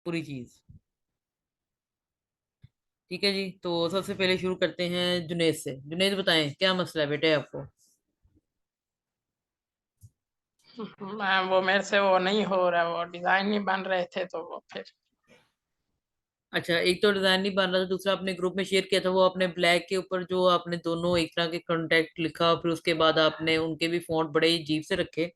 पूरी चीज। ठीक है जी, तो सबसे पहले शुरू करते हैं जुनेद से। जुनेद बताएं क्या मसला है बेटे आपको। मैम वो मेरे से वो नहीं हो रहा, वो डिजाइन नहीं बन रहे थे तो वो फिर। अच्छा, एक तो डिजाइन नहीं बन रहा था, दूसरा आपने ग्रुप में शेयर किया था वो आपने ब्लैक के ऊपर जो आपने दोनों एक तरह के कॉन्टेक्ट लिखा, फिर उसके बाद आपने उनके भी फॉन्ट बड़े अजीब से रखे।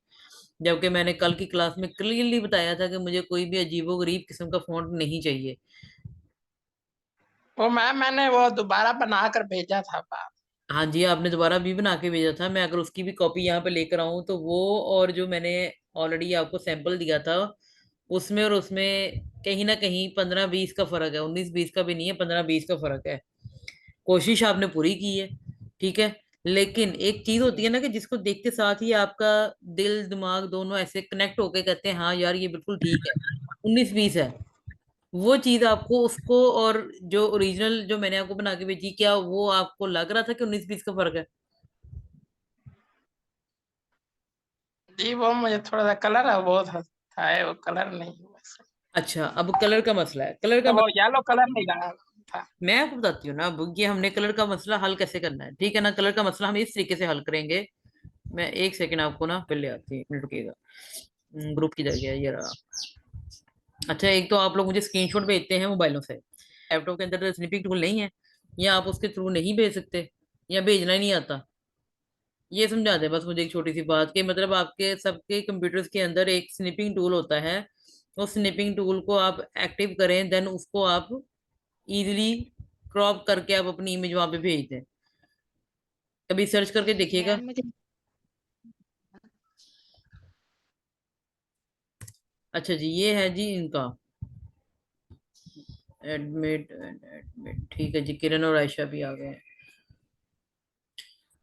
जबकि मैंने कल की क्लास में क्लियरली बताया था कि मुझे कोई भी अजीबो गरीब किस्म का फॉन्ट नहीं चाहिए। वो मैम मैंने वो दोबारा बना कर भेजा था बाप। हाँ जी, आपने दोबारा भी बना के भेजा था। मैं अगर उसकी भी कॉपी यहाँ पे लेकर आऊँ तो वो और जो मैंने ऑलरेडी आपको सैंपल दिया था उसमें और उसमें कहीं ना कहीं 15-20 का फर्क है, 19-20 का भी नहीं है, 15-20 का फर्क है। कोशिश आपने पूरी की है, ठीक है। लेकिन एक चीज होती है ना कि जिसको देख के साथ ही आपका दिल दिमाग दोनों ऐसे कनेक्ट होके कहते हैं हाँ यार ये बिल्कुल ठीक है, 19-20 है। वो चीज आपको उसको और जो ओरिजिनल जो मैंने आपको बना के भेजी, क्या वो आपको लग रहा था कि 19-20 का फर्क है? जी वो मुझे थोड़ा सा कलर है वो था वो कलर नहीं हुआ सही। अच्छा, अब कलर का मसला है, कलर का तो वो येलो कलर नहीं लगा था। मैं आपको बताती हूँ ना। अब ये हमने कलर का मसला हल कैसे करना है, ठीक है ना। कलर का मसला हम इस तरीके से हल करेंगे। मैं एक सेकंड आपको ना पहले आती है, एक मिनट रुकिएगा। ग्रुप की जगह ये रहा। अच्छा, एक तो आप लोग मुझे स्क्रीनशॉट भेजते हैं मोबाइलों से, लैपटॉप के अंदर स्निपिंग टूल नहीं है, या आप उसके थ्रू नहीं भेज सकते, या भेजना ही नहीं आता। ये समझा दे बस मुझे एक छोटी सी बात कि मतलब आपके सबके कंप्यूटर्स के अंदर एक स्निपिंग टूल होता है। उस स्निपिंग टूल को आप एक्टिव करें, देन उसको आप इजीली क्रॉप करके आप अपनी इमेज वहां पे भेज दें। कभी सर्च करके देखिएगा। मैम मुझे अच्छा जी, ये है जी इनका एडमिट एडमिट, ठीक है जी, किरण और आयशा भी आ गए हैं।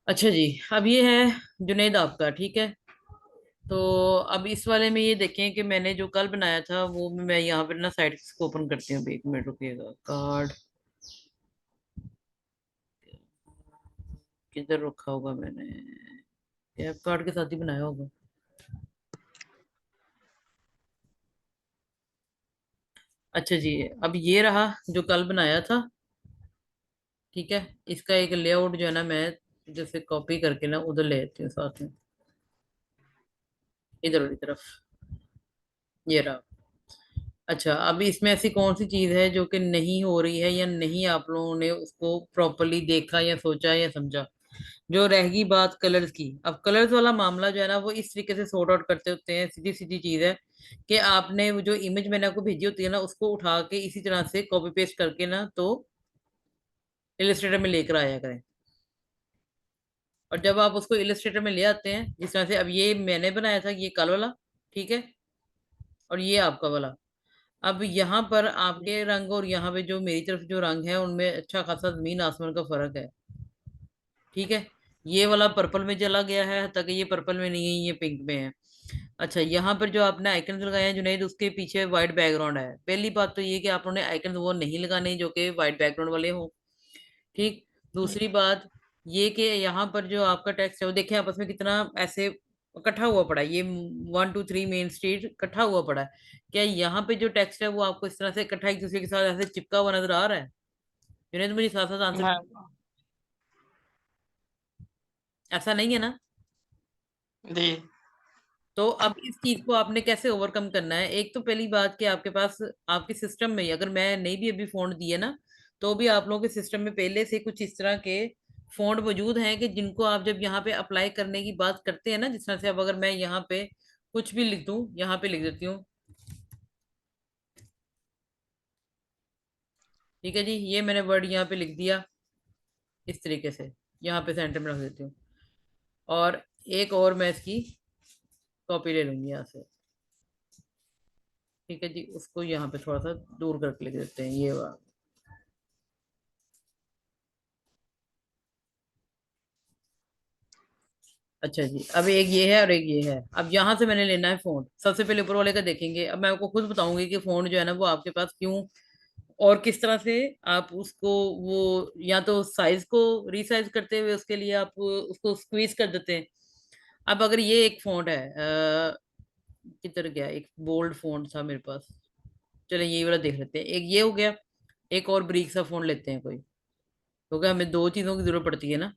अच्छा जी, अब ये है जुनेद आपका, ठीक है। तो अब इस वाले में ये देखें कि मैंने जो कल बनाया था वो मैं यहाँ पर ना साइट को ओपन करती हूँ, एक मिनट रुकिएगा। कार्ड किधर रखा होगा मैंने, कैप कार्ड के साथ ही बनाया होगा। अच्छा जी, अब ये रहा जो कल बनाया था, ठीक है। इसका एक लेआउट जो है ना मैं जैसे कॉपी करके ना उधर ले आती हूँ साथ में, इधर वाली तरफ। ये रहा। अच्छा, अब इसमें ऐसी कौन सी चीज है जो कि नहीं हो रही है या नहीं आप लोगों ने उसको प्रॉपरली देखा या सोचा या समझा। जो रहेगी बात कलर्स की, अब कलर्स वाला मामला जो है ना वो इस तरीके से सॉर्ट आउट करते होते हैं। सीधी सीधी चीज है कि आपने वो जो इमेज मैंने आपको भेजी होती है ना उसको उठा के इसी तरह से कॉपी पेस्ट करके ना तो इलिस्ट्रेटर में लेकर आया करें। और जब आप उसको इलिस्ट्रेटर में ले आते हैं, जिस तरह से अब ये मैंने बनाया था, ये कल वाला, ठीक है, और ये आपका वाला। अब यहाँ पर आपके रंग और यहाँ पे जो मेरी तरफ जो रंग है उनमें अच्छा खासा जमीन आसमान का फर्क है, ठीक है। ये वाला पर्पल में चला गया है, तक ये पर्पल में नहीं है, ये पिंक में है। अच्छा, यहाँ पर जो आपने आइकन लगाए हैं जुनैद, उसके पीछे व्हाइट बैकग्राउंड है। पहली बात तो ये कि आपने आइकन वो नहीं लगाने जो कि व्हाइट बैकग्राउंड वाले हो, ठीक। दूसरी बात ये कि यहाँ पर जो आपका टेक्स्ट है वो देखें आपस में कितना ऐसे इकट्ठा हुआ पड़ा है। ये 1 2 3 मेन स्ट्रीट इकट्ठा हुआ पड़ा है। क्या यहाँ पे जो टेक्स्ट है वो आपको इस तरह से इकट्ठा एक दूसरे के साथ ऐसे चिपका हुआ नजर आ रहा है? जुनैद मुझे साथ साथ आंसर, हाँ ऐसा नहीं है ना? जी। तो अब इस चीज को आपने कैसे ओवरकम करना है? एक तो पहली बात कि आपके पास आपके सिस्टम में ही, अगर मैं नहीं भी अभी फोन दिए ना तो भी आप लोगों के सिस्टम में पहले से कुछ इस तरह के फोन मौजूद हैं कि जिनको आप जब यहाँ पे अप्लाई करने की बात करते हैं ना, जिस तरह से अब अगर मैं यहाँ पे कुछ भी लिख दूं, यहाँ पे लिख देती हूँ, ठीक है जी, ये मैंने वर्ड यहाँ पे लिख दिया इस तरीके से, यहाँ पे सेंटर में रख देती हूँ। और एक और मैं इसकी कॉपी ले लूंगी यहाँ से, ठीक है जी, उसको यहाँ पे थोड़ा सा दूर करके लिख देते हैं, ये वाला। अच्छा जी, अब एक ये है और एक ये है। अब यहाँ से मैंने लेना है फोन। सबसे पहले ऊपर वाले का देखेंगे। अब मैं आपको खुद बताऊंगी कि फोन जो है ना वो आपके पास क्यों और किस तरह से आप उसको, वो या तो साइज को रीसाइज करते हुए उसके लिए आप उसको स्क्वीज कर देते हैं। अब अगर ये एक फोन है किधर गया, एक बोल्ड फोन था मेरे पास, चलो यही वाला देख लेते हैं। एक ये हो गया, एक और ब्रीक सा फोन लेते हैं कोई, क्योंकि हमें दो चीजों की जरूरत पड़ती है ना,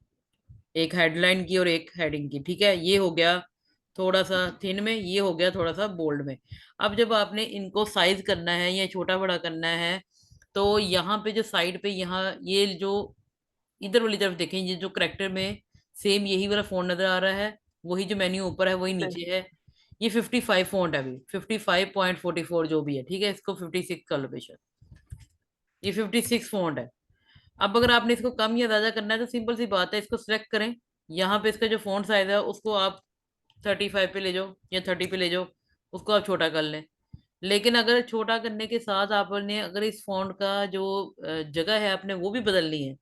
एक हेडलाइन की और एक हेडिंग की। ठीक है, ये हो गया थोड़ा सा थिन में, ये हो गया थोड़ा सा बोल्ड में। अब जब आपने इनको साइज करना है या छोटा बड़ा करना है, तो यहाँ पे जो साइड पे, यहाँ ये जो इधर वाली तरफ देखें, ये जो करेक्टर में सेम यही वाला फोन नजर आ रहा है, वही जो मेन्यू ऊपर है वही नीचे है। ये 55 फॉन्ट है अभी, 55.44 जो भी है, ठीक है, इसको 56 कर लो बेशक, ये 56 फॉन्ट है। अब अगर आपने इसको कम या ज्यादा करना है तो सिंपल सी बात है, इसको सिलेक्ट करें, यहाँ पे इसका जो फॉन्ट साइज है उसको आप 35 पे ले जाओ या 30 पे ले जाओ, उसको आप छोटा कर लें। लेकिन अगर छोटा करने के साथ आपने अगर इस फॉन्ट का जो जगह है आपने वो भी बदलनी है,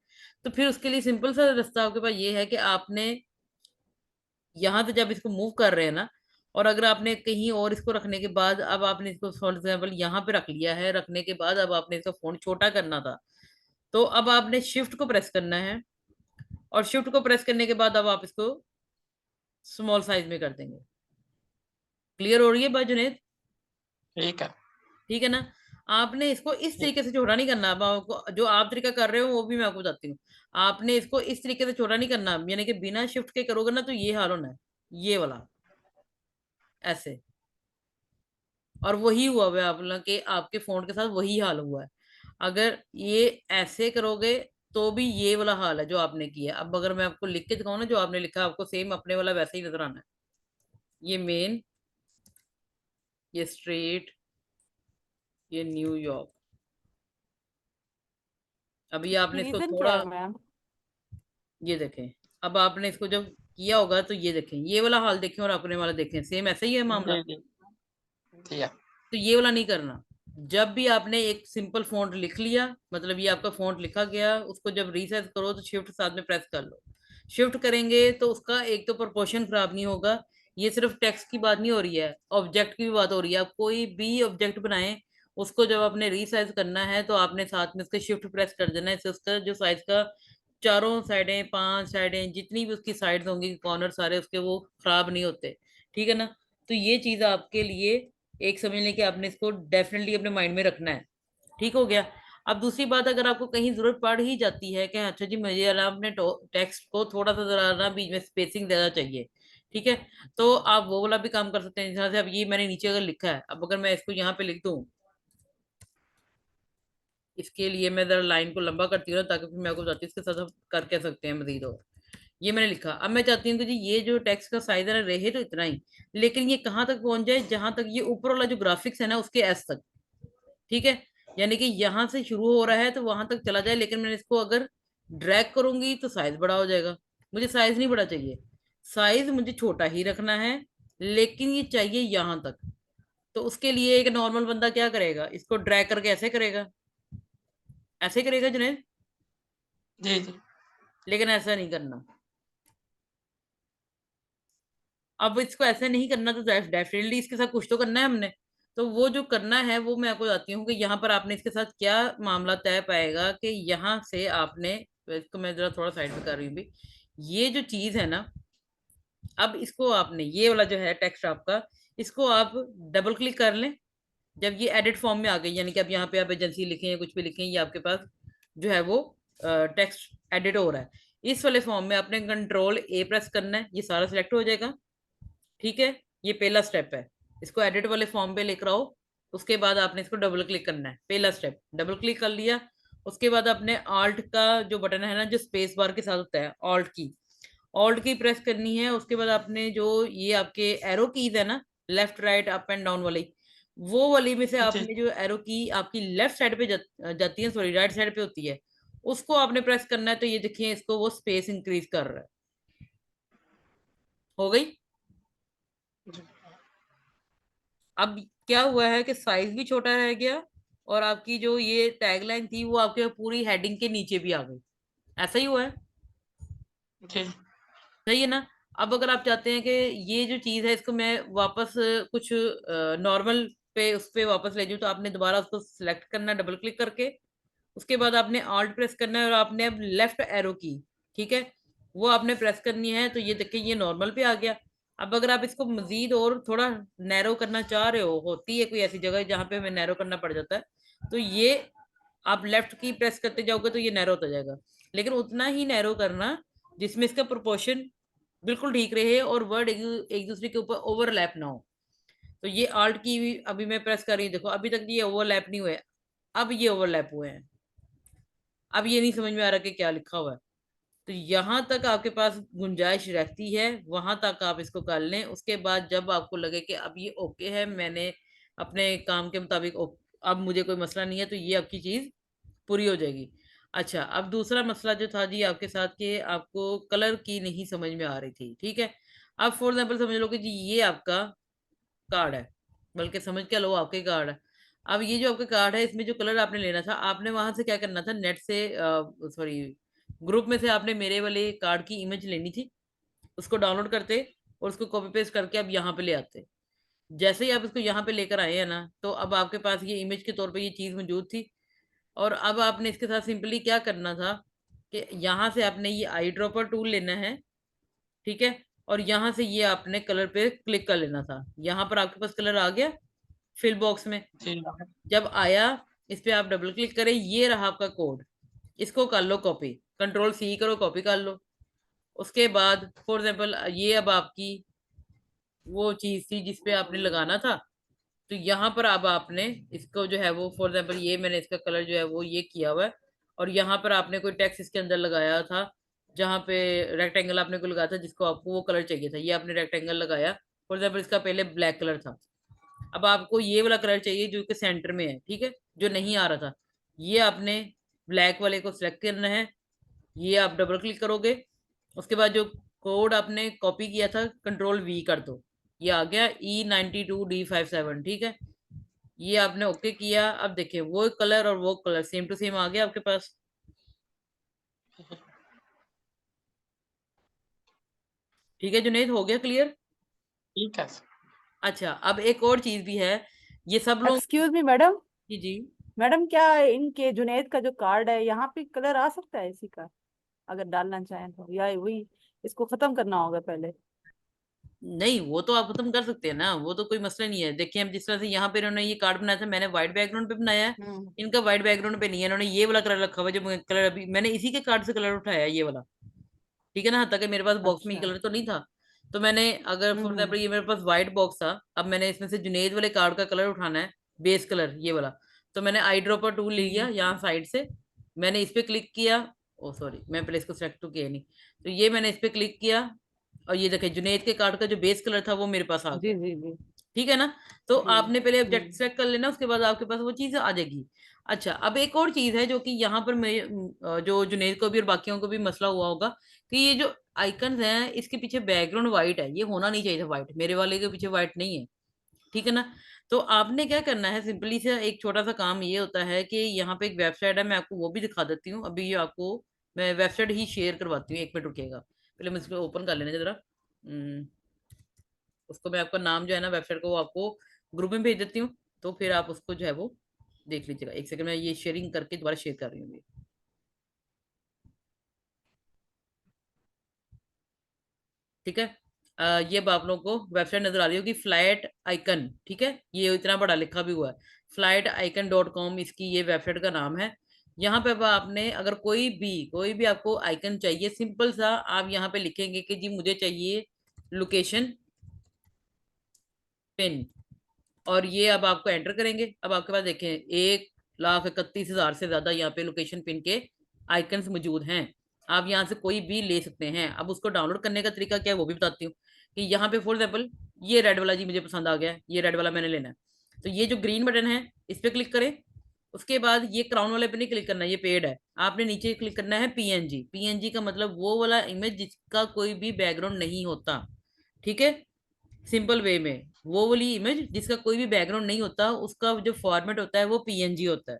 तो फिर उसके लिए सिंपल सा रास्ता आपके पास ये है कि आपने यहाँ से जब इसको मूव कर रहे हैं ना, और अगर आपने कहीं और इसको रखने के बाद, अब आपने इसको फॉर एग्जाम्पल यहाँ पे रख लिया है, रखने के बाद अब आपने इसका फॉन्ट छोटा करना था, तो अब आपने शिफ्ट को प्रेस करना है, और शिफ्ट को प्रेस करने के बाद अब आप इसको स्मॉल साइज में कर देंगे। क्लियर हो रही है बात जुनेद? ठीक है। ठीक है ना? आपने इसको इस तरीके से छोटा नहीं करना। अब आपको जो आप तरीका कर रहे हो वो भी मैं आपको बताती हूँ। आपने इसको इस तरीके से छोटा नहीं करना, यानी कि बिना शिफ्ट के करोगे ना तो ये हाल होना है, ये वाला, ऐसे। और वही हुआ हुआ है आप लोग के, आपके फोन के साथ वही हाल हुआ है। अगर ये ऐसे करोगे तो भी ये वाला हाल है जो आपने किया। अब अगर मैं आपको लिख के दिखाऊं ना, जो आपने लिखा है आपको सेम अपने वाला वैसे ही नजर आना है। ये मेन, ये स्ट्रीट, ये न्यूयॉर्क। अभी आपने इसको रीजन क्या थोड़ा, है मैम? ये देखें, अब आपने इसको जब किया होगा तो ये देखें, ये वाला हाल देखें और अपने वाला देखें, सेम ऐसा ही है मामला। जी, जी। जी, हाँ। तो ये वाला नहीं करना। जब भी आपने एक सिंपल फॉन्ट लिख लिया, मतलब ये आपका फॉन्ट लिखा गया, उसको जब रीसाइज करो तो शिफ्ट साथ में प्रेस कर लो। शिफ्ट करेंगे तो उसका एक तो प्रोपोर्शन खराब नहीं होगा। ये सिर्फ टेक्स्ट की बात नहीं हो रही है, ऑब्जेक्ट की भी बात हो रही है। आप कोई भी ऑब्जेक्ट बनाएं, उसको जब आपने रीसाइज करना है तो आपने साथ में उसके शिफ्ट प्रेस कर देना है, इससे उसका जो साइज का चारों साइडें, पांच साइडें, जितनी भी उसकी साइड्स होंगी, कॉर्नर सारे उसके, वो खराब नहीं होते। ठीक है ना? तो ये चीज आपके लिए एक समझ लें कि आपने इसको डेफिनेटली अपने माइंड में रखना है। ठीक हो गया? अब दूसरी बात, अगर आपको कहीं जरूरत पड़ ही जाती है कि अच्छा जी मुझे जरा अपने टेक्स्ट को थोड़ा सा जरा ना बीच में स्पेसिंग ज्यादा चाहिए, ठीक है, तो आप वो वाला भी काम कर सकते हैं। जैसे अब ये मैंने नीचे अगर लिखा है, अब अगर मैं इसको यहाँ पे लिख दूं, इसके लिए मैं जरा लाइन को लंबा करती हूँ ना, ताकि फिर मैं आपको बताती हूँ इसके साथ हम कर क्या सकते हैं मजीद। और ये मैंने लिखा, अब मैं चाहती हूँ कि जी ये जो टेक्स्ट का साइज है ना रहे तो इतना ही, लेकिन ये कहाँ तक पहुंच जाए, जहां तक ये ऊपर वाला जो ग्राफिक्स है ना उसके एस तक। ठीक है, यानी कि यहां से शुरू हो रहा है तो वहां तक चला जाए, लेकिन मैंने इसको अगर ड्रैग करूंगी तो साइज बड़ा हो जाएगा। मुझे साइज नहीं बड़ा चाहिए, साइज मुझे छोटा ही रखना है, लेकिन ये चाहिए यहां तक। तो उसके लिए एक नॉर्मल बंदा क्या करेगा, इसको ड्रैग करके ऐसे करेगा, ऐसे करेगा जुनेद। जी, जी। लेकिन ऐसा नहीं करना। अब इसको ऐसे नहीं करना, तो डेफिनेटली इसके साथ कुछ तो करना है हमने। तो वो जो करना है वो मैं आपको बताती हूँ कि यहाँ पर आपने इसके साथ क्या मामला तय पाएगा, कि यहाँ से आपने, इसको मैं जरा थोड़ा साइड पे कर रही हूँ भी, ये जो चीज है ना, अब इसको आपने ये वाला जो है टेक्स्ट आपका, इसको आप डबल क्लिक कर लें। जब ये एडिट फॉर्म में आ गई, यानी कि अब यहाँ पे आप एजेंसी लिखें या कुछ भी लिखें, ये आपके पास जो है वो टेक्स्ट एडिट हो रहा है। इस वाले फॉर्म में आपने कंट्रोल ए प्रेस करना है, ये सारा सिलेक्ट हो जाएगा। ठीक है, ये पहला स्टेप है। इसको एडिट वाले फॉर्म पे लेकर आओ, उसके बाद आपने इसको डबल क्लिक करना है, पहला स्टेप डबल क्लिक कर लिया। उसके बाद आपने ऑल्ट का जो बटन है ना, जो स्पेस बार के साथ होता है, ऑल्ट की प्रेस करनी है। उसके बाद आपने जो ये आपके एरो कीज है ना, left right up and down वाली, वो वाली में से जी। आपने जो एरो की आपकी लेफ्ट साइड पे जाती है, सॉरी राइट साइड पे होती है, उसको आपने प्रेस करना है। तो ये देखिए इसको वो स्पेस इंक्रीज कर रहा है, हो गई। जी। अब क्या हुआ है कि साइज भी छोटा रह गया, और आपकी जो ये टैगलाइन थी वो आपके पूरी हेडिंग के नीचे भी आ गई। ऐसा ही हुआ है, जी। सही है ना? अब अगर आप चाहते हैं कि ये जो चीज है इसको मैं वापस कुछ नॉर्मल पे उस पे वापस ले जाऊं, तो आपने दोबारा उसको सिलेक्ट करना है डबल क्लिक करके। उसके बाद आपने ऑल्ट प्रेस करना है, और आपने अब लेफ्ट एरो की, ठीक है, वो आपने प्रेस करनी है। तो ये देखिए ये नॉर्मल पे आ गया। अब अगर आप इसको मजीद और थोड़ा नैरो करना चाह रहे हो, होती है कोई ऐसी जगह जहां पे हमें नैरो करना पड़ जाता है, तो ये आप लेफ्ट की प्रेस करते जाओगे तो ये नैरो होता जाएगा। लेकिन उतना ही नैरो करना जिसमें इसका प्रोपोर्शन बिल्कुल ठीक रहे और वर्ड एक दूसरे के ऊपर ओवरलैप ना हो। तो ये आल्ट की अभी मैं प्रेस कर रही हूँ, देखो अभी तक ये ओवरलैप नहीं हुए, अब ये ओवरलैप हुए हैं। अब ये नहीं समझ में आ रहा कि क्या लिखा हुआ है। तो यहां तक आपके पास गुंजाइश रहती है, वहां तक आप इसको कर लें। उसके बाद जब आपको लगे कि अब ये ओके है, मैंने अपने काम के मुताबिक अब मुझे कोई मसला नहीं है, तो ये आपकी चीज पूरी हो जाएगी। अच्छा, अब दूसरा मसला जो था जी आपके साथ, कि आपको कलर की नहीं समझ में आ रही थी, ठीक है। अब फॉर एग्जाम्पल समझ लो कि जी ये आपका कार्ड है, बल्कि समझ के लो आपके कार्ड है। अब ये जो आपका कार्ड है, इसमें जो कलर आपने लेना था, आपने वहां से क्या करना था, नेट से, सॉरी, ग्रुप में से आपने मेरे वाले कार्ड की इमेज लेनी थी, उसको डाउनलोड करते और उसको कॉपी पेस्ट करके अब यहाँ पे ले आते। जैसे ही आप इसको यहाँ पे लेकर आए हैं ना, तो अब आपके पास ये इमेज के तौर पे ये चीज मौजूद थी। और अब आपने इसके साथ सिंपली क्या करना था कि यहाँ से आपने ये आई ड्रॉपर टूल लेना है, ठीक है। और यहाँ से ये आपने कलर पे क्लिक कर लेना था। यहाँ पर आपके पास कलर आ गया फिल बॉक्स में। जी जब आया, इस पे आप डबल क्लिक करें, ये रहा आपका कोड। इसको कर लो कॉपी, कंट्रोल सी करो, कॉपी कर लो। उसके बाद फॉर एग्जाम्पल ये अब आपकी वो चीज थी जिसपे आपने लगाना था। तो यहाँ पर अब आपने इसको जो है वो, फॉर एग्जाम्पल ये मैंने इसका कलर जो है वो ये किया हुआ है। और यहाँ पर आपने कोई टेक्स्ट इसके अंदर लगाया था, जहाँ पे रेक्टेंगल आपने को लगाया था जिसको आपको वो कलर चाहिए था, ये आपने रेक्टेंगल लगाया। फॉर एग्जाम्पल इसका पहले ब्लैक कलर था, अब आपको ये वाला कलर चाहिए जो कि सेंटर में है, ठीक है, जो नहीं आ रहा था। ये आपने ब्लैक वाले को सिलेक्ट करना है, ये आप डबल क्लिक करोगे। उसके बाद जो कोड आपने कॉपी किया था, कंट्रोल वी कर दो, ये आ गया E92D57, ठीक है। ये आपने ओके किया। अब देखिए वो कलर और वो कलर सेम टू सेम आ गया आपके पास, ठीक है जुनेद, हो गया क्लियर। ठीक है सर। अच्छा, अब एक और चीज भी है, ये सब लोग। Excuse me madam. जी जी। मैडम क्या इनके जुनैद का जो कार्ड है यहाँ पे कलर आ सकता है इसी का, अगर डालना चाहें तो, या वही इसको खत्म करना होगा पहले? नहीं, वो तो आप खत्म कर सकते हैं ना, वो तो कोई मसला नहीं है। देखिए हम जिस तरह से यहाँ पे इन्होंने ये कार्ड बनाया था, मैंने व्हाइट बैकग्राउंड पे बनाया है। हम्म। इनका व्हाइट बैकग्राउंड पे नहीं है, इन्होंने ये वाला कलर रखा हुआ है, जो कलर अभी मैंने इसी के कार्ड से कलर उठाया है, ये वाला, ठीक है ना। ताकि मेरे पास बॉक्स में ये अच्छा। कलर तो नहीं था। तो मैंने, अगर फॉर हम्म। एग्जाम्पल ये मेरे पास व्हाइट बॉक्स था, अब मैंने इसमें से जुनेद वाले कार्ड का कलर उठाना है, बेस कलर ये वाला। तो मैंने आई ड्रॉपर टूल लिया हम्म। यहाँ साइड से, मैंने इस पे क्लिक किया। ओ सॉरी, मैं पहले इसको सेलेक्ट तो किया नहीं। तो ये मैंने इस पे क्लिक किया, और ये देखिए जुनेद के कार्ड का जो बेस कलर था वो मेरे पास आ जी गया, जी जी। ठीक है ना। तो जी। आपने पहले ऑब्जेक्ट सेलेक्ट कर लेना, उसके बाद आपके पास वो चीज आ जाएगी। अच्छा, अब एक और चीज है जो कि यहाँ पर मैं, जो जुनेद को भी और बाकियों को भी मसला हुआ होगा, कि ये जो आइकन्स हैं इसके पीछे बैकग्राउंड व्हाइट है, ये होना नहीं चाहिए था व्हाइट, मेरे वाले के पीछे व्हाइट नहीं है, ठीक है ना। तो आपने क्या करना है, सिंपली से एक छोटा सा काम ये होता है कि यहाँ पे एक वेबसाइट है, मैं आपको वो भी दिखा देती हूँ अभी। ये आपको मैं वेबसाइट ही शेयर करवाती हूँ, 1 मिनट रुकिएगा, पहले मुझे इसको ओपन कर लेने दे जरा। उसको मैं आपका नाम जो है ना वेबसाइट को, वो आपको ग्रुप में भेज देती हूँ। तो फिर आप उसको जो है वो देख लीजिएगा। एक सेकंड में ये शेयरिंग करके दोबारा शेयर कर रही हूँ ये। ठीक है। ये अब आप लोगों को वेबसाइट नजर आ रही होगी, फ्लाइट आइकन, ठीक है, ये इतना बड़ा लिखा भी हुआ है, flighticon.com इसकी ये वेबसाइट का नाम है। यहाँ पे अब आपने, अगर कोई भी आपको आइकन चाहिए, सिंपल सा आप यहाँ पे लिखेंगे कि जी मुझे चाहिए लोकेशन पिन, और ये अब आपको एंटर करेंगे। अब आपके पास देखें 1,31,000 से ज्यादा यहाँ पे लोकेशन पिन के आइकन्स मौजूद हैं। आप यहाँ से कोई भी ले सकते हैं। अब उसको डाउनलोड करने का तरीका क्या है वो भी बताती हूँ। कि यहाँ पे फॉर एग्जाम्पल ये रेड वाला जी मुझे पसंद आ गया है, ये रेड वाला मैंने लेना है। तो ये जो ग्रीन बटन है इस पे क्लिक करें। उसके बाद ये क्राउन वाले पे नहीं क्लिक करना है, ये पेड है। आपने नीचे क्लिक करना है पीएनजी। पीएनजी का मतलब वो वाला इमेज जिसका कोई भी बैकग्राउंड नहीं होता, ठीक है। सिंपल वे में वो वाली इमेज जिसका कोई भी बैकग्राउंड नहीं होता, उसका जो फॉर्मेट होता है वो पीएनजी होता है।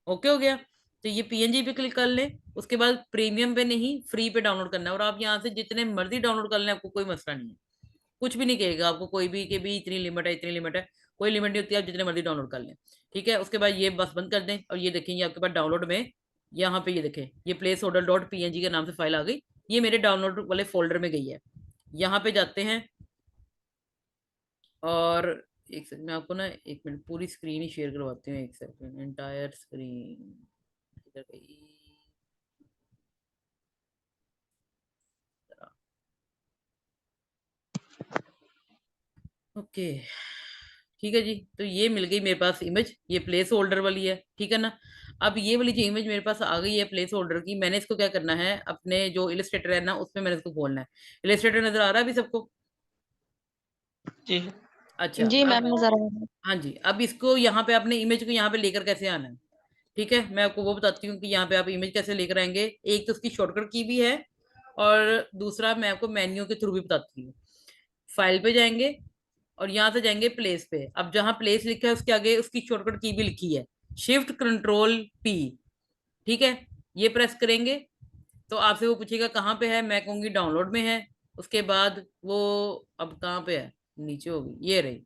ओके हो गया। तो ये पीएनजी पे क्लिक कर लें। उसके बाद प्रीमियम पे नहीं, फ्री पे डाउनलोड करना है। और आप यहाँ से जितने मर्जी डाउनलोड कर लें, आपको कोई मसला नहीं है, कुछ भी नहीं कहेगा आपको कोई भी कि भी इतनी लिमिट है, इतनी लिमिट है। कोई लिमिट नहीं होती, आप जितने मर्जी डाउनलोड कर लें, ठीक है। उसके बाद ये बस बंद कर दें, और ये देखेंगे आपके पास डाउनलोड में, यहाँ पे ये देखें, ये प्लेस होल्डर डॉट पीएनजी के नाम से फाइल आ गई। ये मेरे डाउनलोड वाले फोल्डर में गई है। यहाँ पे जाते हैं, और एक सेकंड, मैं आपको ना 1 मिनट पूरी स्क्रीन ही शेयर करवाती हूँ। 1 सेकंड, एंटायर स्क्रीन इधर गई। ओके, ठीक है जी। तो ये मिल गई मेरे पास इमेज, ये प्लेस होल्डर वाली है, ठीक है ना। अब ये वाली जो इमेज मेरे पास आ गई है प्लेस होल्डर की, मैंने इसको क्या करना है, अपने जो इलस्ट्रेटर है ना उसमें मैंने इसको खोलना है। इलस्ट्रेटर नजर आ रहा है अभी सबको? जी अच्छा, जी अब मैम नजर आ रहा है। हाँ जी, अब इसको यहाँ पे अपने इमेज को यहाँ पे लेकर कैसे आना है, ठीक है। मैं आपको वो बताती हूँ कि यहाँ पे आप इमेज कैसे लेकर आएंगे। एक तो उसकी शॉर्टकट की भी है, और दूसरा मैं आपको मेन्यू के थ्रू भी बताती हूँ। फाइल पे जाएंगे और यहाँ से जाएंगे प्लेस पे। अब जहाँ प्लेस लिखा है उसके आगे उसकी शॉर्टकट की भी लिखी है, शिफ्ट कंट्रोल पी, ठीक है। ये प्रेस करेंगे तो आपसे वो पूछेगा कहाँ पे है, मैं कहूंगी डाउनलोड में है। उसके बाद वो अब कहाँ पे है, नीचे होगी, ये रही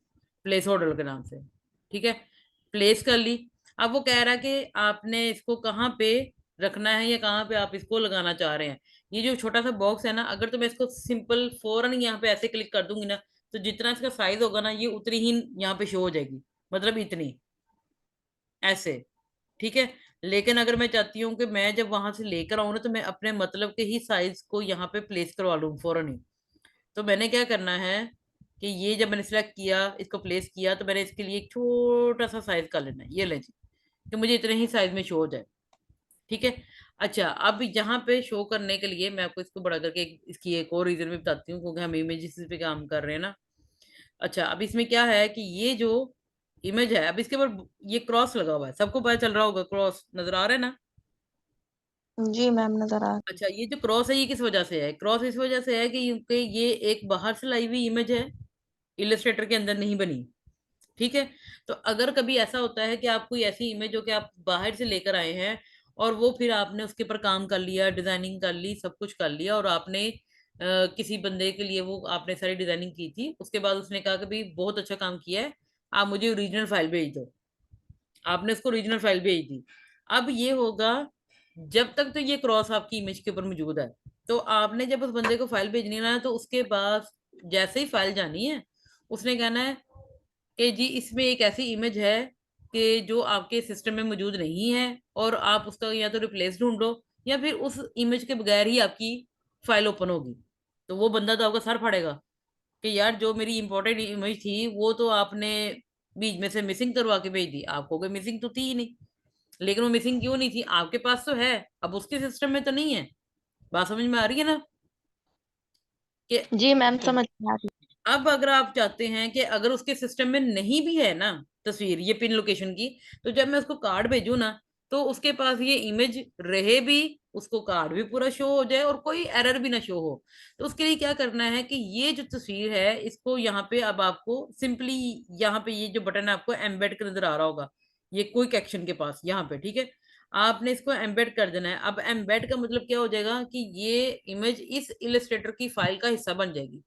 प्लेस होल्डर के नाम से, ठीक है। प्लेस कर ली। अब वो कह रहा है कि आपने इसको कहाँ पे रखना है या कहाँ पे आप इसको लगाना चाह रहे हैं। ये जो छोटा सा बॉक्स है ना, अगर तो मैं इसको सिंपल फौरन यहाँ पे ऐसे क्लिक कर दूंगी ना, तो जितना इसका साइज होगा ना ये उतनी ही यहाँ पे शो हो जाएगी, मतलब इतनी, ऐसे, ठीक है। लेकिन अगर मैं चाहती हूँ कि मैं जब वहां से लेकर आऊँ ना तो मैं अपने मतलब के ही साइज को यहाँ पे प्लेस करवा लूँ फौरन ही। तो मैंने क्या करना है कि ये जब मैंने सिलेक्ट किया, इसको प्लेस किया, तो मैंने इसके लिए एक छोटा सा साइज कर लेना है, ये ले जी, कि मुझे इतने ही साइज में शो हो जाए, ठीक है। अच्छा, अब यहाँ पे शो करने के लिए मैं आपको इसको बड़ा करके इसकी एक और रीजन भी बताती हूँ, क्योंकि हम इमेजेस पे काम कर रहे हैं ना। अच्छा, अब इसमें क्या है कि ये जो इमेज है, अब इसके ऊपर ये क्रॉस लगा हुआ है, सबको पता चल रहा होगा, क्रॉस नजर आ रहा है ना। जी मैम नजर आ रहा अच्छा, ये जो क्रॉस है ये किस वजह से है? क्रॉस इस वजह से है कि क्योंकि ये एक बाहर से लाई हुई इमेज है, इलस्ट्रेटर के अंदर नहीं बनी, ठीक है। तो अगर कभी ऐसा होता है कि आप कोई ऐसी इमेज हो कि आप बाहर से लेकर आए हैं, और वो फिर आपने उसके ऊपर काम कर लिया, डिजाइनिंग कर ली, सब कुछ कर लिया, और आपने किसी बंदे के लिए वो आपने सारी डिजाइनिंग की थी, उसके बाद उसने कहा कि भाई बहुत अच्छा काम किया है, आप मुझे ओरिजिनल फाइल भेज दो। आपने उसको ओरिजिनल फाइल भेज दी। अब ये होगा, जब तक तो ये क्रॉस आपकी इमेज के ऊपर मौजूद है, तो आपने जब उस बंदे को फाइल भेजनी है ना, तो उसके पास जैसे ही फाइल जानी है, उसने कहना है कि जी इसमें एक ऐसी इमेज है कि जो आपके सिस्टम में मौजूद नहीं है, और आप उसका या तो रिप्लेस ढूंढो, या फिर उस इमेज के बगैर ही आपकी फाइल ओपन होगी। तो वो बंदा तो आपका सर फाड़ेगा कि यार जो मेरी इंपॉर्टेंट इमेज थी वो तो आपने बीच में से मिसिंग करवा के भेज दी, आपको कोई मिसिंग तो थी ही नहीं। लेकिन वो मिसिंग क्यों नहीं थी, आपके पास तो है, अब उसके सिस्टम में तो नहीं है। बात समझ में आ रही है ना, कि है। जी मैम समझ में आ रही अब अगर आप चाहते हैं कि अगर उसके सिस्टम में नहीं भी है ना तस्वीर, ये पिन लोकेशन की, तो जब मैं उसको कार्ड भेजू ना, तो उसके पास ये इमेज रहे भी, उसको कार्ड भी पूरा शो हो जाए और कोई एरर भी ना शो हो। तो उसके लिए क्या करना है कि ये जो तस्वीर है इसको यहाँ पे अब आपको सिंपली, यहाँ पे ये जो बटन है आपको एम्बेड कर नजर आ रहा होगा, ये क्विक एक्शन के पास यहाँ पे, ठीक है। आपने इसको एम्बेड कर देना है। अब एम्बेड का मतलब क्या हो जाएगा कि ये इमेज इस इलस्ट्रेटर की फाइल का हिस्सा बन जाएगी।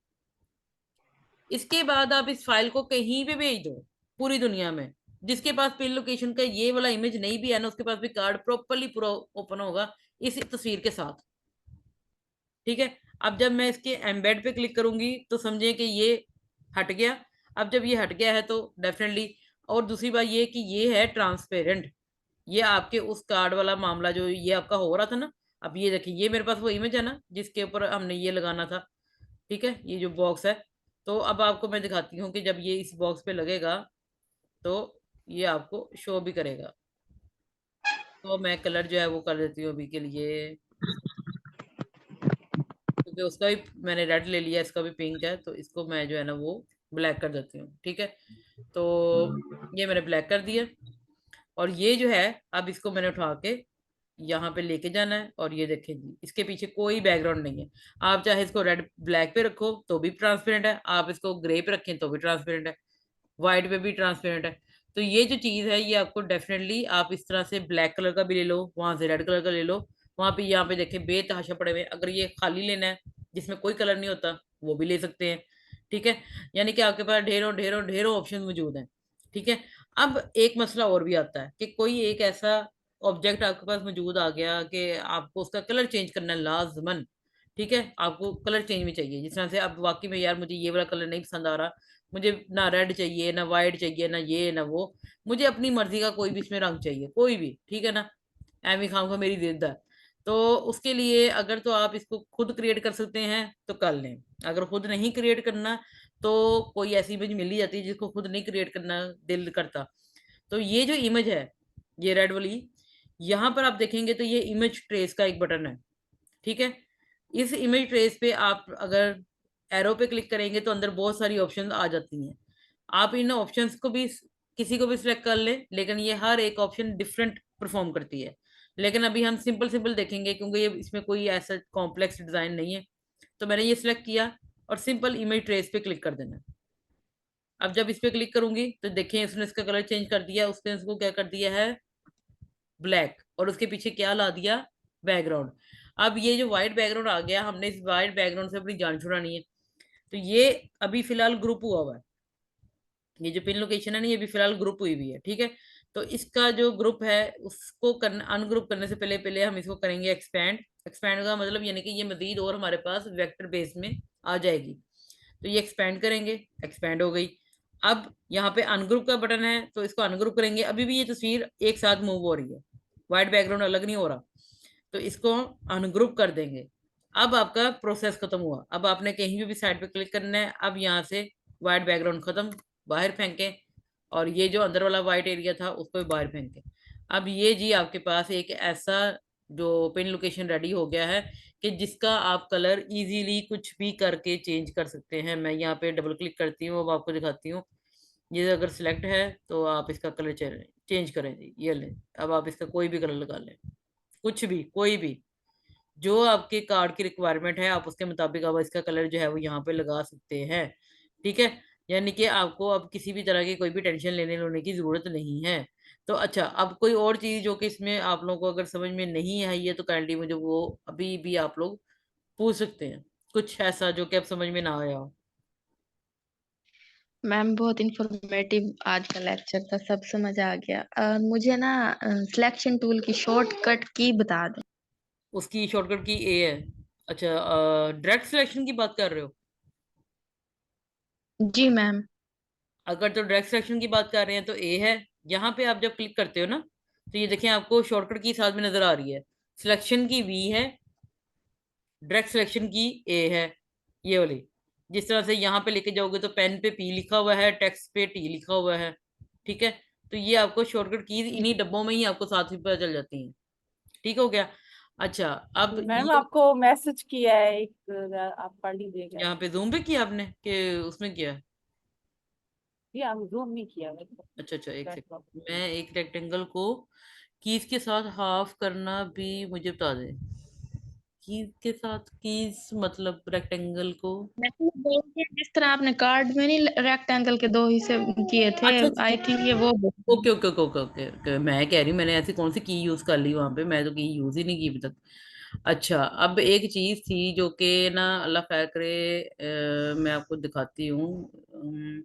इसके बाद आप इस फाइल को कहीं पे भेज दो पूरी दुनिया में, जिसके पास पिन लोकेशन का ये वाला इमेज नहीं भी है ना, उसके पास भी कार्ड प्रॉपरली पूरा ओपन होगा इस तस्वीर के साथ, ठीक है। अब जब मैं इसके एम्बेड पे क्लिक करूंगी तो समझे कि ये हट गया। अब जब ये हट गया है तो डेफिनेटली, और दूसरी बात ये कि ये है ट्रांसपेरेंट, ये आपके उस कार्ड वाला मामला जो ये आपका हो रहा था ना, अब ये देखिए ये मेरे पास वो इमेज है ना जिसके ऊपर हमने ये लगाना था, ठीक है, ये जो बॉक्स है। तो अब आपको मैं दिखाती हूँ कि जब ये इस बॉक्स पे लगेगा तो ये आपको शो भी करेगा। तो मैं कलर जो है वो कर देती हूँ अभी के लिए, क्योंकि उसका भी मैंने रेड ले लिया, इसका भी पिंक है, तो इसको मैं जो है ना वो ब्लैक कर देती हूँ, ठीक है। तो ये मैंने ब्लैक कर दिया, और ये जो है अब इसको मैंने उठा के यहाँ पे लेके जाना है, और ये देखें जी इसके पीछे कोई बैकग्राउंड नहीं है। आप चाहे इसको रेड ब्लैक पे रखो तो भी ट्रांसपेरेंट है, आप इसको ग्रे पे रखें तो भी ट्रांसपेरेंट है, व्हाइट पे भी ट्रांसपेरेंट है। तो ये जो चीज है ये आपको डेफिनेटली, आप इस तरह से ब्लैक कलर का भी ले लो, वहां से रेड कलर का ले लो, वहां पे यहाँ पे देखें बेतहाशा पड़े हुए हैं। अगर ये खाली लेना है जिसमें कोई कलर नहीं होता वो भी ले सकते हैं, ठीक है। यानी कि आपके पास ढेरों ढेरों ढेरों ऑप्शन मौजूद हैं, ठीक है। अब एक मसला और भी आता है कि कोई एक ऐसा ऑब्जेक्ट आपके पास मौजूद आ गया कि आपको उसका कलर चेंज करना है लाजमन, ठीक है। आपको कलर चेंज में चाहिए, जिस तरह से अब वाकई में यार मुझे ये वाला कलर नहीं पसंद आ रहा, मुझे ना रेड चाहिए, ना वाइट चाहिए, ना ये ना वो, मुझे अपनी मर्जी का कोई भी इसमें रंग चाहिए, कोई भी, ठीक है ना। एमी खान को मेरी जिद है। तो उसके लिए अगर तो आप इसको खुद क्रिएट कर सकते हैं तो कर लें। अगर खुद नहीं क्रिएट करना तो कोई ऐसी इमेज मिल ही जाती है जिसको खुद नहीं क्रिएट करना दिल करता। तो ये जो इमेज है, ये रेड वाली, यहाँ पर आप देखेंगे तो ये इमेज ट्रेस का एक बटन है, ठीक है। इस इमेज ट्रेस पे आप अगर एरो पे क्लिक करेंगे तो अंदर बहुत सारी ऑप्शंस आ जाती हैं। आप इन ऑप्शंस को भी किसी को भी सिलेक्ट कर लें, लेकिन ये हर एक ऑप्शन डिफरेंट परफॉर्म करती है। लेकिन अभी हम सिंपल सिंपल देखेंगे क्योंकि ये इसमें कोई ऐसा कॉम्प्लेक्स डिजाइन नहीं है। तो मैंने ये सिलेक्ट किया और सिंपल इमेज ट्रेस पे क्लिक कर देना। अब जब इस पे क्लिक करूंगी तो देखिए इसने इसका कलर चेंज कर दिया, उसने इसको क्या कर दिया है, ब्लैक, और उसके पीछे क्या ला दिया, बैकग्राउंड। अब ये जो व्हाइट बैकग्राउंड आ गया, हमने इस व्हाइट बैकग्राउंड से अपनी जान छुड़ानी है। तो ये अभी फिलहाल ग्रुप हुआ हुआ है, ये जो पिन लोकेशन है ना, ये भी फिलहाल ग्रुप हुई हुई है, ठीक है। तो इसका जो ग्रुप है उसको करना, अनग्रुप करने से पहले पहले हम इसको करेंगे एक्सपैंड। एक्सपैंड का मतलब यानी कि ये मजीद और हमारे पास वेक्टर बेस में आ जाएगी। तो ये एक्सपैंड करेंगे, एक्सपैंड हो गई। अब यहाँ पे अनग्रुप का बटन है तो इसको अनग्रुप करेंगे। अभी भी ये तस्वीर एक साथ मूव हो रही है, व्हाइट बैकग्राउंड अलग नहीं हो रहा, तो इसको अनग्रुप कर देंगे। अब आपका प्रोसेस खत्म हुआ। अब आपने कहीं भी साइड पे क्लिक करना है। अब यहाँ से व्हाइट बैकग्राउंड खत्म, बाहर फेंके, और ये जो अंदर वाला व्हाइट एरिया था उसको भी बाहर फेंके। अब ये जी आपके पास एक ऐसा जो पिन लोकेशन रेडी हो गया है कि जिसका आप कलर इजीली कुछ भी करके चेंज कर सकते हैं। मैं यहाँ पे डबल क्लिक करती हूँ, अब आपको दिखाती हूँ। ये अगर सिलेक्ट है तो आप इसका कलर चेंज करें जी, ये लें। अब आप इसका कोई भी कलर लगा लें, कुछ भी, कोई भी, जो आपके कार्ड की रिक्वायरमेंट है आप उसके मुताबिक आप इसका कलर जो है वो यहाँ पे लगा सकते हैं, ठीक है। यानी कि आपको अब किसी भी तरह की कोई भी टेंशन लेने लोने की जरूरत नहीं है। तो अच्छा, अब कोई और चीज जो कि इसमें आप लोगों को अगर समझ में नहीं आई है तो काइंडली मुझे वो अभी भी आप लोग पूछ सकते हैं, कुछ ऐसा जो कि अब समझ में ना आया हो। मैम बहुत इंफॉर्मेटिव आज का लेक्चर था, सब समझ आ गया। मुझे ना सिलेक्शन टूल की शॉर्टकट की बता दें। उसकी शॉर्टकट की ए है। अच्छा, डायरेक्ट सिलेक्शन की बात कर रहे हो? जी मैम। अगर तो डायरेक्ट सिलेक्शन की बात कर रहे हैं तो ए है। यहाँ पे आप जब क्लिक करते हो ना तो ये देखें आपको शॉर्टकट की साथ में नजर आ रही है। सिलेक्शन की वी है, डायरेक्ट सिलेक्शन की ए है, ये वाली। जिस तरह से यहाँ पे लेके जाओगे तो पेन पे पी लिखा हुआ है, टेक्स्ट पे टी लिखा हुआ है, ठीक है। तो ये आपको शॉर्टकट की इन्हीं डब्बों में ही आपको साथ ही पता चल जाती हैं, ठीक हो गया। अच्छा, अब मैम ये आपको मैसेज किया है एक, आप पढ़ लीजिएगा। यहाँ पे जूम पे किया आपने कि उसमें किया? ये आप जूम नहीं किया मेरे को। अच्छा अच्छा, एक बैकलॉग। सेकंड, मैं एक रेक्टेंगल को कीज के साथ हाफ करना भी मुझे बता दे। कीज के साथ, कीज मतलब रेक्टेंगल को। मैम बोल के जिस तरह आपने कार्ड में नहीं रेक्टेंगल के दो हिस्से किए थे, अच्छा अच्छा आई थिंक ये वो okay okay okay okay okay okay, मैं कह रही हूँ मैंने ऐसी कौन सी की यूज कर ली वहां पे, मैं तो की यूज ही नहीं की अभी तक। अच्छा, अब एक चीज थी जो कि ना अल्लाह खैर करे, मैं आपको दिखाती हूँ।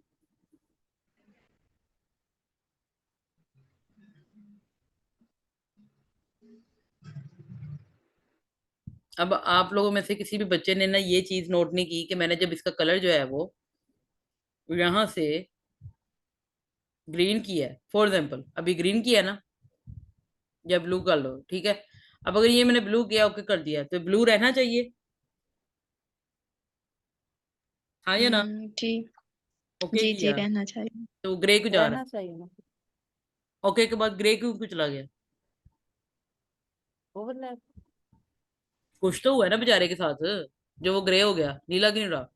अब आप लोगों में से किसी भी बच्चे ने ना ये चीज नोट नहीं की कि मैंने जब इसका कलर जो है वो यहाँ से ग्रीन किया है, फॉर एग्जाम्पल अभी ग्रीन किया ना, या ब्लू कर लो, ठीक है। अब अगर ये मैंने ब्लू किया, ओके कर दिया, तो ब्लू रहना चाहिए, हाँ या ना? जी ओके जी जी किया रहना चाहिए। तो ग्रे क्यों जा रहा रहना है? चाहिए ना। ओके के बाद ग्रे क्यों क्यों चला गया? ओवरलैप। कुछ तो हुआ है ना बेचारे के साथ, जो वो ग्रे हो गया, नीला क्यों नहीं रहा?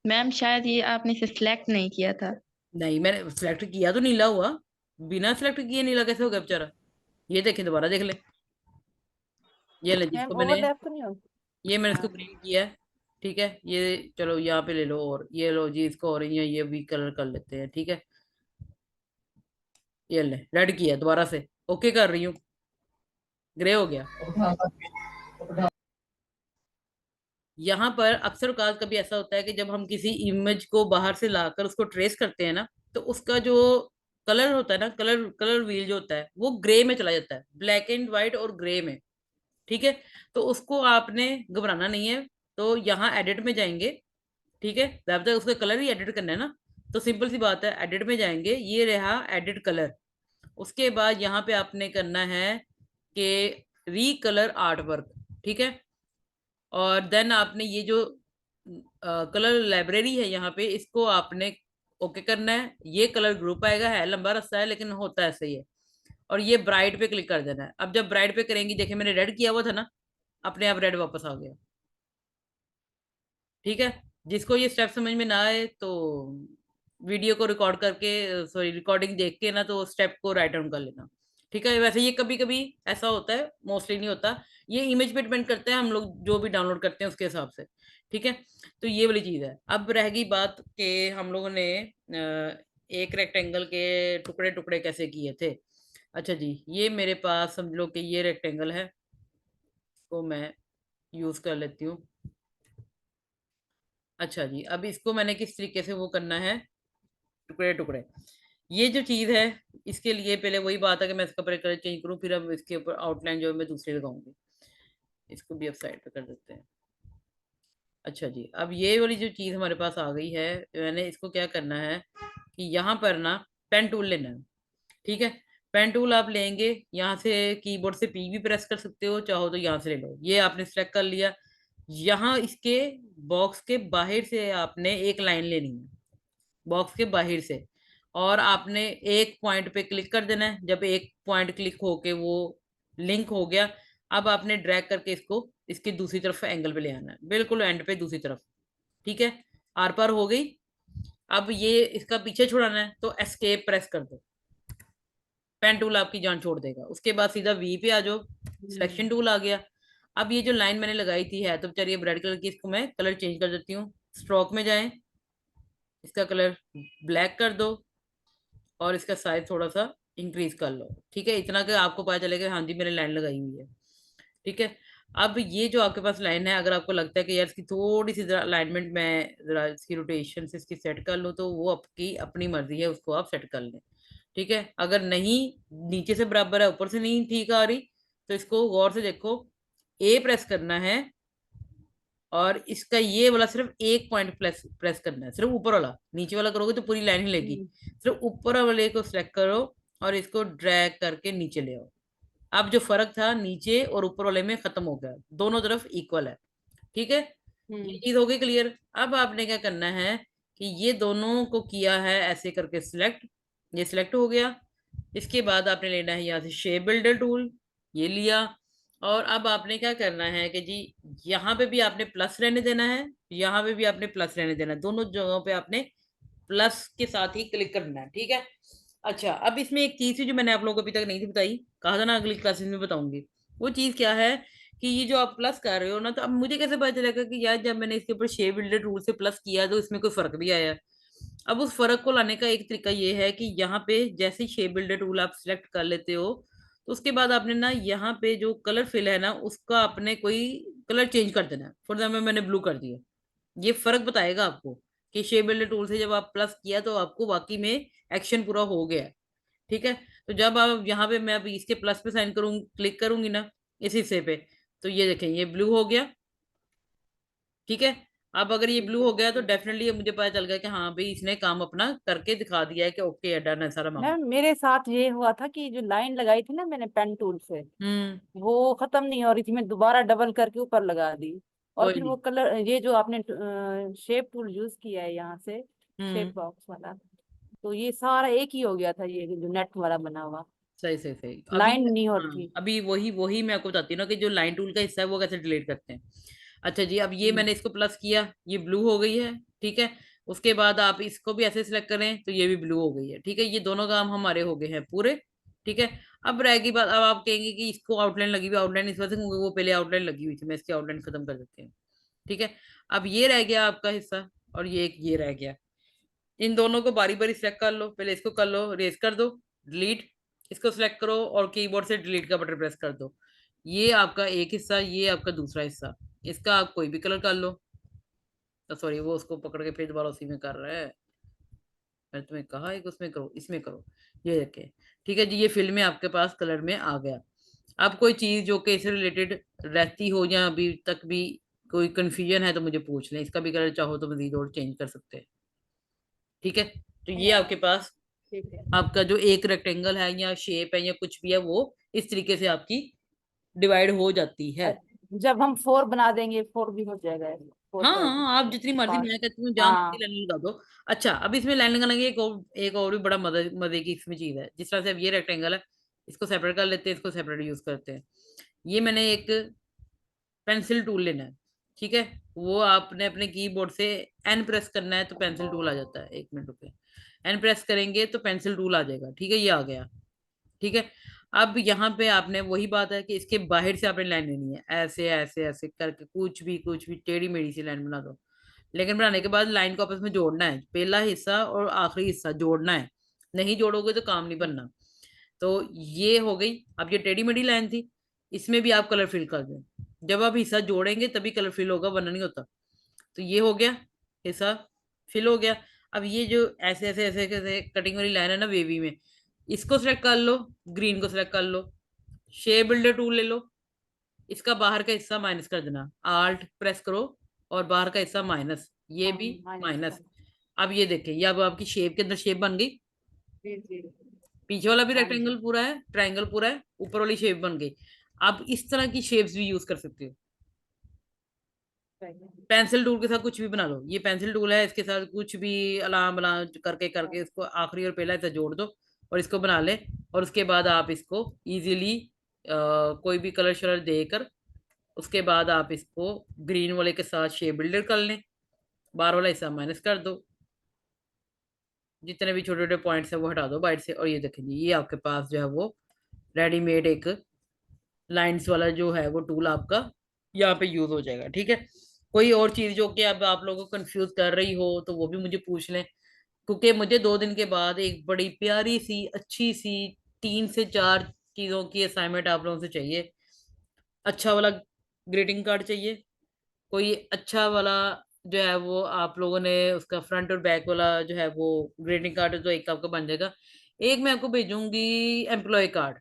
मैम शायद ये आपने इसे सिलेक्ट नहीं किया था। नहीं, मैंने सिलेक्ट किया तो नीला हुआ, बिना सिलेक्ट किए नीला कैसे हो गया बेचारा? ये देखें, दोबारा देख ले, ये ले मैम जिसको मैंने, ओवरलैप तो नहीं हो। ये मैंने इसको हाँ। ग्रीन किया है, ठीक है। ये चलो यहाँ पे ले लो, और ये लो जी, इसको और ये भी कलर कर लेते हैं, ठीक है। ये ले रेड किया दोबारा से, ओके कर रही हूँ, ग्रे हो गया। यहाँ पर अक्सर औकात कभी ऐसा होता है कि जब हम किसी इमेज को बाहर से लाकर उसको ट्रेस करते हैं ना, तो उसका जो कलर होता है ना, कलर कलर व्हील जो होता है वो ग्रे में चला जाता है, ब्लैक एंड व्हाइट और ग्रे में, ठीक है। तो उसको आपने घबराना नहीं है। तो यहाँ एडिट में जाएंगे, ठीक है, जब तक उसका कलर ही एडिट करना है ना, तो सिंपल सी बात है, एडिट में जाएंगे, ये रहा एडिट कलर। उसके बाद यहाँ पे आपने करना है कि रीकलर आर्ट वर्क, ठीक है। और देन आपने ये जो कलर लाइब्रेरी है यहाँ पे, इसको आपने ओके करना है। ये कलर ग्रुप आएगा, है लंबा रास्ता है लेकिन होता है ऐसे ही है। और ये ब्राइट पे क्लिक कर देना है। अब जब ब्राइट पे करेंगी, देखिए मैंने रेड किया हुआ था ना, अपने आप रेड वापस आ गया, ठीक है। जिसको ये स्टेप समझ में ना आए तो वीडियो को रिकॉर्ड करके, सॉरी रिकॉर्डिंग देख के ना, तो स्टेप को राइट डाउन कर लेना, ठीक है। वैसे ये कभी कभी ऐसा होता है, मोस्टली नहीं होता। ये इमेज पे डिपेंड करता है, हम लोग जो भी डाउनलोड करते हैं उसके हिसाब से, ठीक है। तो ये वाली चीज है। अब रह गई बात कि हम लोगों ने एक रेक्टेंगल के टुकड़े टुकड़े कैसे किए थे। अच्छा जी, ये मेरे पास समझ लो कि ये रेक्टेंगल है, इसको मैं यूज कर लेती हूँ। अच्छा जी, अब इसको मैंने किस तरीके से वो करना है, टुकड़े टुकड़े। ये जो चीज है, इसके लिए पहले वही बात है कि मैं इसका पहले कलर चेंज करूँ, फिर अब इसके ऊपर आउटलाइन जो है मैं दूसरी लगाऊंगी। इसको भी अब साइड पे कर देते हैं। अच्छा जी, अब ये वाली जो चीज हमारे पास आ गई है, मैंने इसको क्या करना है कि यहाँ पर ना पेन टूल लेना है, ठीक है। पेन टूल आप लेंगे, यहाँ से कीबोर्ड से पी भी प्रेस कर सकते हो, चाहो तो यहाँ से ले लो। ये आपने सेलेक्ट कर लिया। यहाँ इसके बॉक्स के बाहर से आपने एक लाइन लेनी है, बॉक्स के बाहर से। और आपने एक पॉइंट पे क्लिक कर देना है। जब एक पॉइंट क्लिक होके वो लिंक हो गया, अब आपने ड्रैग करके इसको इसकी दूसरी तरफ एंगल पे ले आना है, बिल्कुल एंड पे दूसरी तरफ, ठीक है। आर पार हो गई। अब ये इसका पीछे छुड़ाना है तो एस्केप प्रेस कर दो, पेन टूल आपकी जान छोड़ देगा। उसके बाद सीधा वी पे आ जाओ, सिलेक्शन टूल आ गया। अब ये जो लाइन मैंने लगाई थी है तो चलिए रेड कलर की, इसको मैं कलर चेंज कर देती हूँ। स्ट्रोक में जाएं, इसका कलर ब्लैक कर दो और इसका साइज थोड़ा सा इंक्रीज कर लो, ठीक है। इतना कि आपको पता चलेगा हाँ जी मैंने लाइन लगाई हुई है, ठीक है। अब ये जो आपके पास लाइन है, अगर आपको लगता है कि यार इसकी थोड़ी सी जरा अलाइनमेंट मैं जरा इसकी रोटेशन से इसकी सेट कर लूँ, तो वो आपकी अपनी मर्जी है, उसको आप सेट कर लें, ठीक है। अगर नहीं, नीचे से बराबर है ऊपर से नहीं ठीक आ रही, तो इसको गौर से देखो, ए प्रेस करना है और इसका ये वाला सिर्फ एक पॉइंट प्रेस प्रेस करना है, सिर्फ ऊपर वाला। नीचे वाला करोगे तो पूरी लाइन हिलेगी। सिर्फ ऊपर वाले को सिलेक्ट करो और इसको ड्रैग करके नीचे ले आओ। अब जो फर्क था नीचे और ऊपर वाले में खत्म हो गया, दोनों तरफ इक्वल है, ठीक है। ये चीज हो गई क्लियर। अब आपने क्या करना है कि ये दोनों को किया है ऐसे करके सिलेक्ट, ये सिलेक्ट हो गया। इसके बाद आपने लेना है यहाँ से शेप बिल्डर टूल, ये लिया। और अब आपने क्या करना है कि जी, यहाँ पे भी आपने प्लस रहने देना है, यहाँ पे भी आपने प्लस रहने देना है, दोनों जगहों पे आपने प्लस के साथ ही क्लिक करना है, ठीक है। अच्छा, अब इसमें एक चीज थी जो मैंने आप लोगों को अभी तक नहीं थी बताई, कहा था ना अगली क्लासेस में बताऊंगी। वो चीज क्या है कि ये जो आप प्लस कर रहे हो ना, तो अब मुझे कैसे पता चलेगा कि यार जब मैंने इसके ऊपर शेप बिल्डर टूल से प्लस किया तो इसमें कोई फर्क भी आया है। अब उस फर्क को लाने का एक तरीका ये है कि यहाँ पे जैसे ही शेप बिल्डर टूल आप सिलेक्ट कर लेते हो, तो उसके बाद आपने ना यहाँ पे जो कलर फिल है ना, उसका आपने कोई कलर चेंज कर देना है। फॉर एग्जाम्पल मैंने ब्लू कर दिया, ये फर्क बताएगा आपको कि शेप बिल्डर टूल से जब आप प्लस किया तो आपको वाकई में एक्शन पूरा हो गया है, ठीक है। तो जब आप यहाँ पे, मैं अभी इसके प्लस पे साइन करूँ, क्लिक करूंगी ना इस हिस्से पे, तो ये देखें ये ब्लू हो गया, ठीक है। अब अगर ये ब्लू हो गया तो डेफिनेटली मुझे पता चल गया कि हाँ भाई इसने काम अपना करके दिखा दिया है कि ओके डन है सारा मामला। मैम मेरे साथ ये हुआ था कि जो लाइन लगाई थी ना मैंने पेन टूल से, हम्म। वो खत्म नहीं हो रही थी, मैं दोबारा डबल करके ऊपर लगा दी। और कोई फिर नहीं। वो कलर, ये जो आपने शेप टूल यूज किया है यहाँ से, शेप हम्म। बॉक्स वाला, तो ये सारा एक ही हो गया था, ये जो नेट वाला बना हुआ, सही सही सही। अभी, लाइन नहीं हो रही हाँ थी। अभी वही वही मैं आपको बताती हूँ ना कि जो लाइन टूल का हिस्सा है वो कैसे डिलीट करते हैं। अच्छा जी, अब ये हम्म, मैंने इसको प्लस किया, ये ब्लू हो गई है, ठीक है। उसके बाद आप इसको भी ऐसे सिलेक्ट करें तो ये भी ब्लू हो गई है, ठीक है। ये दोनों काम हमारे हो गए हैं पूरे, ठीक है। अब रहेगी बात, अब आप कहेंगे कि इसको आउटलाइन लगी हुई, आउटलाइन इस वजह से क्योंकि वो पहले आउटलाइन लगी हुई थी, मैं इसकी आउटलाइन खत्म कर देती हूँ, ठीक है। अब ये रह गया आपका हिस्सा और ये एक ये रह गया। इन दोनों को बारी बारी सिलेक्ट कर लो, पहले इसको कर लो, रेस कर दो, डिलीट, इसको सिलेक्ट करो और कीबोर्ड से डिलीट का बटन प्रेस कर दो। ये आपका एक हिस्सा, ये आपका दूसरा हिस्सा, इसका आप कोई भी कलर कर लो। तो सॉरी, वो उसको पकड़ के फिर दोबारा उसी में कर रहा है। मैंने तुम्हें कहा है कि उसमें करो, इसमें करो, ये रखे, ठीक है जी। ये फिल में आपके पास कलर में आ गया। अब कोई चीज जो कि इससे रिलेटेड रहती हो या अभी तक भी कोई कंफ्यूजन है तो मुझे पूछ लें, इसका भी कलर चाहो तो मजीद और चेंज कर सकते हैं। ठीक है, तो ये आपके पास ठीक है। आपका जो एक रेक्टेंगल है या शेप है या कुछ भी है वो इस तरीके से आपकी डिवाइड हो जाती है। जब हम 4 बना देंगे 4 भी हो जाएगा, 4 हाँ का हाँ, आप जितनी मर्जी पार्ट। मैं कहती हूँ जहाँ मर्जी हाँ लाइन लगा दो। अच्छा, अब इसमें लाइन लगाने की एक और भी बड़ा मजे मजे की इसमें चीज है। जिस तरह से अब ये रेक्टेंगल है, इसको सेपरेट कर लेते हैं, इसको सेपरेट यूज करते हैं। ये मैंने एक पेंसिल टूल लेना है। ठीक है, वो आपने अपने कीबोर्ड से एन प्रेस करना है तो पेंसिल टूल आ जाता है। 1 मिनट रुपए, एन प्रेस करेंगे तो पेंसिल टूल आ जाएगा। ठीक है, ये आ गया। ठीक है, अब यहाँ पे आपने वही बात है कि इसके बाहर से आपने लाइन लेनी है, ऐसे ऐसे ऐसे करके कुछ भी टेढ़ी मेढ़ी सी लाइन बना दो। लेकिन बनाने के बाद लाइन को आपस में जोड़ना है, पहला हिस्सा और आखिरी हिस्सा जोड़ना है। नहीं जोड़ोगे तो काम नहीं बनना। तो ये हो गई। अब ये टेढ़ी मेढ़ी लाइन थी, इसमें भी आप कलर फिल कर दें। जब आप हिस्सा जोड़ेंगे तभी कलर फिल होगा, वरना नहीं होता। तो ये हो गया, हिस्सा फिल हो गया। अब ये जो ऐसे ऐसे ऐसे ऐसे कटिंग वाली लाइन है ना वेवी में, इसको सिलेक्ट कर लो, ग्रीन को सिलेक्ट कर लो, शेप बिल्डर टूल ले लो, इसका बाहर का हिस्सा माइनस कर देना, आल्ट प्रेस करो और बाहर का हिस्सा माइनस, ये भी माइनस माइनस। अब ये देखें, ये अब आपकी शेप के अंदर शेप बन गई। जी जी। पीछे वाला भी हाँ जी। रेक्टेंगल पूरा है, ट्रायंगल पूरा है, ऊपर वाली शेप बन गई। आप इस तरह की शेप्स भी यूज कर सकते हो। पेंसिल टूल के साथ कुछ भी बना लो, ये पेंसिल टूल है, इसके साथ कुछ भी अलाम बला करके करके इसको आखिरी और पहला हिस्सा जोड़ दो और इसको बना ले। और उसके बाद आप इसको इजीली कोई भी कलर शलर देकर उसके बाद आप इसको ग्रीन वाले के साथ शेप बिल्डर कर लें, बार वाला हिस्सा माइनस कर दो, जितने भी छोटे छोटे पॉइंट्स है वो हटा दो बाइट से। और ये देखें जी, ये आपके पास जो है वो रेडीमेड एक लाइंस वाला जो है वो टूल आपका यहाँ पे यूज हो जाएगा। ठीक है, कोई और चीज जो कि अब आप लोगों को कंफ्यूज कर रही हो तो वो भी मुझे पूछ लें, क्योंकि मुझे 2 दिन के बाद एक बड़ी प्यारी सी अच्छी सी 3 से 4 चीजों की असाइनमेंट आप लोगों से चाहिए। अच्छा वाला ग्रीटिंग कार्ड चाहिए, कोई अच्छा वाला जो है वो आप लोगों ने उसका फ्रंट और बैक वाला जो है वो ग्रीटिंग कार्ड तो एक आपका बन जाएगा। एक मैं आपको भेजूंगी एम्प्लॉय कार्ड,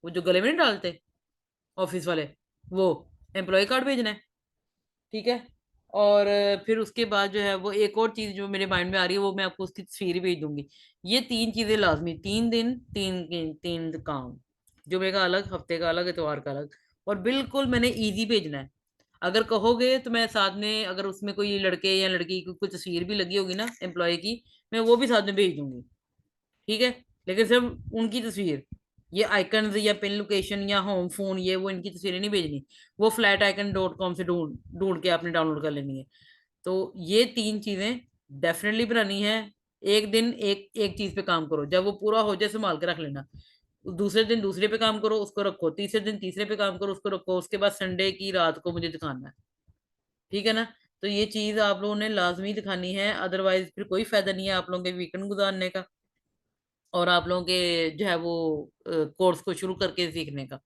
वो जो गले में नहीं डालते ऑफिस वाले, वो एम्प्लॉय कार्ड भेजना है। ठीक है, और फिर उसके बाद जो है वो एक और चीज जो मेरे माइंड में आ रही है वो मैं आपको उसकी तस्वीर भेज दूंगी। ये 3 चीजें लाजमी, 3 दिन 3 काम, जुमे का अलग, हफ्ते का अलग, इतवार का अलग। और बिल्कुल मैंने इजी भेजना है। अगर कहोगे तो मैं साथ में, अगर उसमें कोई लड़के या लड़की की कोई तस्वीर भी लगी होगी ना एम्प्लॉय की, मैं वो भी साथ में भेज दूंगी। ठीक है, लेकिन सिर्फ उनकी तस्वीर, ये आइकन या पिन लोकेशन या होम फोन ये वो इनकी तस्वीरें नहीं भेजनी। वो flaticon.com से ढूंढ ढूंढ के आपने डाउनलोड कर लेनी है। तो ये 3 चीजें डेफिनेटली बनानी है। एक दिन एक एक चीज पे काम करो, जब वो पूरा हो जाए संभाल के रख लेना। दूसरे दिन दूसरे पे काम करो, उसको रखो। तीसरे दिन तीसरे पे काम करो, उसको रखो। उसके बाद संडे की रात को मुझे दिखाना है। ठीक है ना? तो ये चीज आप लोगों ने लाजमी दिखानी है, अदरवाइज फिर कोई फायदा नहीं है आप लोगों के वीकेंड गुजारने का और आप लोगों के जो है वो कोर्स को शुरू करके सीखने का।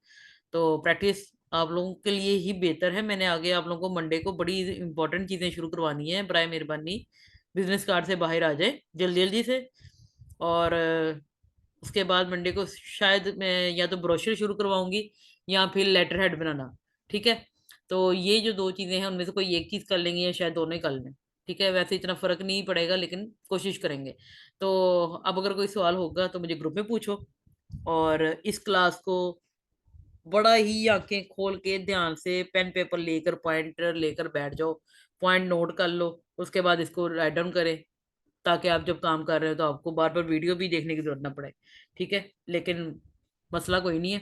तो प्रैक्टिस आप लोगों के लिए ही बेहतर है। मैंने आगे आप लोगों को मंडे को बड़ी इंपॉर्टेंट चीजें शुरू करवानी है, बराए मेहरबानी बिजनेस कार्ड से बाहर आ जाए जल्दी जल्दी से। और उसके बाद मंडे को शायद मैं या तो ब्रोशर शुरू करवाऊंगी या फिर लेटर हेड बनाना। ठीक है, तो ये जो 2 चीजें हैं उनमें से कोई एक चीज कर लेंगे या शायद दोनों ही कर लें। ठीक है, वैसे इतना फर्क नहीं पड़ेगा लेकिन कोशिश करेंगे। तो अब अगर कोई सवाल होगा तो मुझे ग्रुप में पूछो। और इस क्लास को बड़ा ही आंखें खोल के ध्यान से पेन पेपर लेकर पॉइंटर लेकर बैठ जाओ, पॉइंट नोट कर लो, उसके बाद इसको राइट डाउन करें, ताकि आप जब काम कर रहे हो तो आपको बार बार वीडियो भी देखने की जरूरत ना पड़े। ठीक है, लेकिन मसला कोई नहीं है।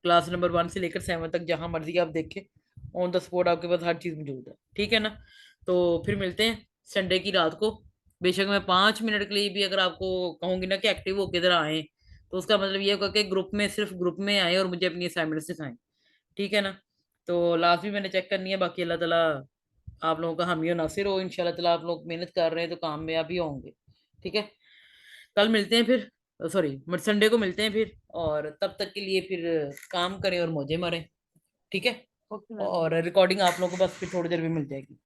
क्लास नंबर 1 से लेकर 7 तक जहां मर्जी आप देखें, ऑन द स्पॉट आपके पास हर चीज मौजूद है। ठीक है ना? तो फिर मिलते हैं संडे की रात को। बेशक मैं 5 मिनट के लिए भी अगर आपको कहूंगी ना कि एक्टिव होकर इधर आए, तो उसका मतलब ये होगा कि ग्रुप में सिर्फ ग्रुप में आए और मुझे अपनी असाइनमेंट सिखाएं। ठीक है ना? तो लास्ट भी मैंने चेक करनी है। बाकी अल्लाह ताला आप लोगों का हामी और नासिर हो। इंशाल्लाह ताला आप लोग मेहनत कर रहे हैं तो कामयाब भी होंगे। ठीक है, कल मिलते हैं फिर, सॉरी संडे को मिलते हैं फिर। और तब तक के लिए फिर काम करें और मौजे मारें। ठीक है, ओके मैम। और रिकॉर्डिंग आप लोगों को बस फिर थोड़ी देर में मिल जाएगी।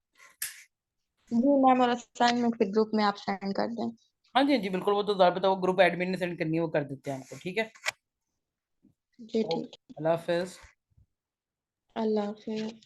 जी मैम, और असाइनमेंट फिर ग्रुप में आप सेंड कर दें। हाँ जी, हाँ जी, बिल्कुल। वो तो ज़्यादा पता, वो ग्रुप एडमिन ने सेंड करनी है, वो कर देते हैं हमको। ठीक है, जी ठीक ओके, है। अल्लाह हाफिज। अल्लाह हाफिज।